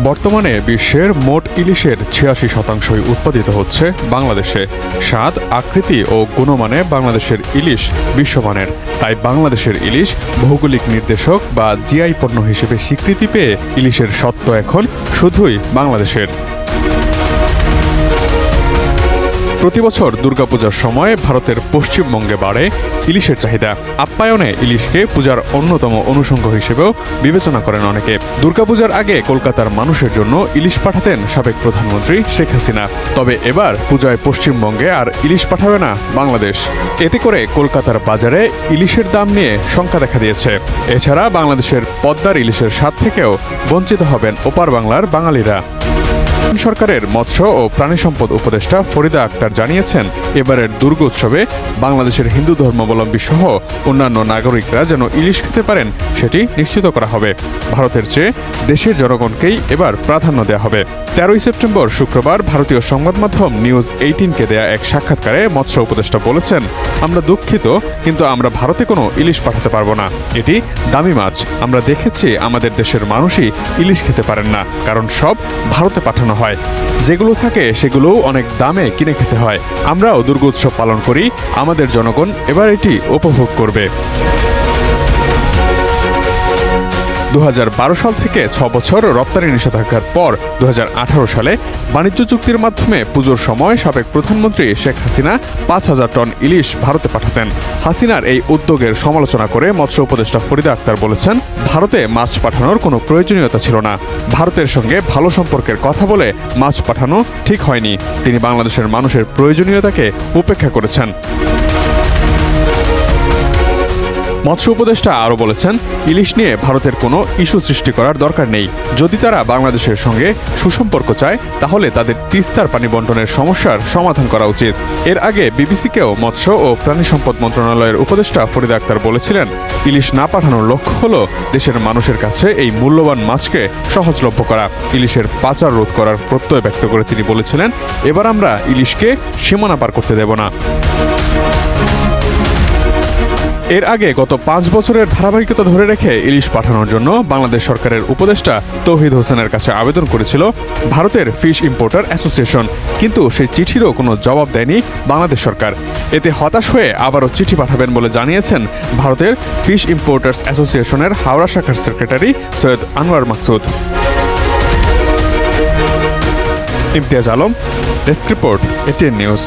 বর্তমানে বিশ্বের মোট ইলিশের ৮৬% উৎপাদিত হচ্ছে বাংলাদেশে। স্বাদ, আকৃতি ও গুণমানে বাংলাদেশের ইলিশ বিশ্বমানের। তাই বাংলাদেশের ইলিশ ভৌগোলিক নির্দেশক বা জিআই পণ্য হিসেবে স্বীকৃতি পেয়ে ইলিশের স্বত্ব এখন শুধুই বাংলাদেশের। প্রতিবছর দুর্গাপূজার সময় ভারতের পশ্চিমবঙ্গে বাড়ে ইলিশের চাহিদা। আপ্যায়নে ইলিশকে পূজার অন্যতম অনুষঙ্গ হিসেবেও বিবেচনা করেন অনেকে। দুর্গাপূজার আগে কলকাতার মানুষের জন্য ইলিশ পাঠাতেন সাবেক প্রধানমন্ত্রী শেখ হাসিনা। তবে এবার পূজায় পশ্চিমবঙ্গে আর ইলিশ পাঠাবে না বাংলাদেশ। এতে করে কলকাতার বাজারে ইলিশের দাম নিয়ে শঙ্কা দেখা দিয়েছে। এছাড়া বাংলাদেশের পদ্মার ইলিশের স্বাদ থেকেও বঞ্চিত হবেন ওপার বাংলার বাঙালিরা। সরকারের মৎস্য ও প্রাণী সম্পদ উপদেষ্টা ফরিদা আক্তার জানিয়েছেন, এবারের দুর্গোৎসবে বাংলাদেশের হিন্দু ধর্মাবলম্বী সহ অন্যান্য নাগরিকরা যেন ইলিশ খেতে পারেন সেটি নিশ্চিত করা হবে। ভারতের চেয়ে দেশের জনগণকেই এবার প্রাধান্য দেওয়া হবে। ১৩ সেপ্টেম্বর শুক্রবার ভারতীয় সংবাদ মাধ্যম নিউজ 18কে দেয়া এক সাক্ষাৎকারে মৎস্য উপদেষ্টা বলেছেন, আমরা দুঃখিত, কিন্তু আমরা ভারতে কোনো ইলিশ পাঠাতে পারবো না। এটি দামি মাছ। আমরা দেখেছি আমাদের দেশের মানুষই ইলিশ খেতে পারেন না, কারণ সব ভারতে পাঠানো হয়। যেগুলো থাকে সেগুলোও অনেক দামে কিনে খেতে হয়। আমরাও দুর্গোৎসব পালন করি, আমাদের জনগণ এবার এটি উপভোগ করবে। ২০১২ সাল থেকে ৬ বছর রপ্তানি নিষেধাজ্ঞার পর ২০১৮ সালে বাণিজ্য চুক্তির মাধ্যমে পুজোর সময় সাবেক প্রধানমন্ত্রী শেখ হাসিনা ৫,০০০ টন ইলিশ ভারতে পাঠাতেন। হাসিনার এই উদ্যোগের সমালোচনা করে মৎস্য উপদেষ্টা ফরিদা আক্তার বলেছেন, ভারতে মাছ পাঠানোর কোনো প্রয়োজনীয়তা ছিল না। ভারতের সঙ্গে ভালো সম্পর্কের কথা বলে মাছ পাঠানো ঠিক হয়নি। তিনি বাংলাদেশের মানুষের প্রয়োজনীয়তাকে উপেক্ষা করেছেন। মৎস্য উপদেষ্টা আরও বলেছেন, ইলিশ নিয়ে ভারতের কোনো ইস্যু সৃষ্টি করার দরকার নেই। যদি তারা বাংলাদেশের সঙ্গে সুসম্পর্ক চায় তাহলে তাদের তিস্তার পানি বণ্টনের সমস্যার সমাধান করা উচিত। এর আগে বিবিসিকেও মৎস্য ও প্রাণী সম্পদ মন্ত্রণালয়ের উপদেষ্টা ফরিদা আক্তার বলেছিলেন, ইলিশ না পাঠানোর লক্ষ্য হল দেশের মানুষের কাছে এই মূল্যবান মাছকে সহজলভ্য করা। ইলিশের পাচার রোধ করার প্রত্যয় ব্যক্ত করে তিনি বলেছিলেন, এবার আমরা ইলিশকে সীমানা পার করতে দেব না। এর আগে গত ৫ বছরের ধারাবাহিকতা ধরে রেখে ইলিশ পাঠানোর জন্য বাংলাদেশ সরকারের উপদেষ্টা তৌহিদ হোসেনের কাছে আবেদন করেছিল ভারতের ফিশ ইম্পোর্টার অ্যাসোসিয়েশন, কিন্তু সেই চিঠিরও কোনো জবাব দেয়নি বাংলাদেশ সরকার। এতে হতাশ হয়ে আবারও চিঠি পাঠাবেন বলে জানিয়েছেন ভারতের ফিশ ইম্পোর্টার্স অ্যাসোসিয়েশনের হাওড়া শাখার secretary Syed Anwar Maksud. Imtiaz Alam, desk report, ATN news.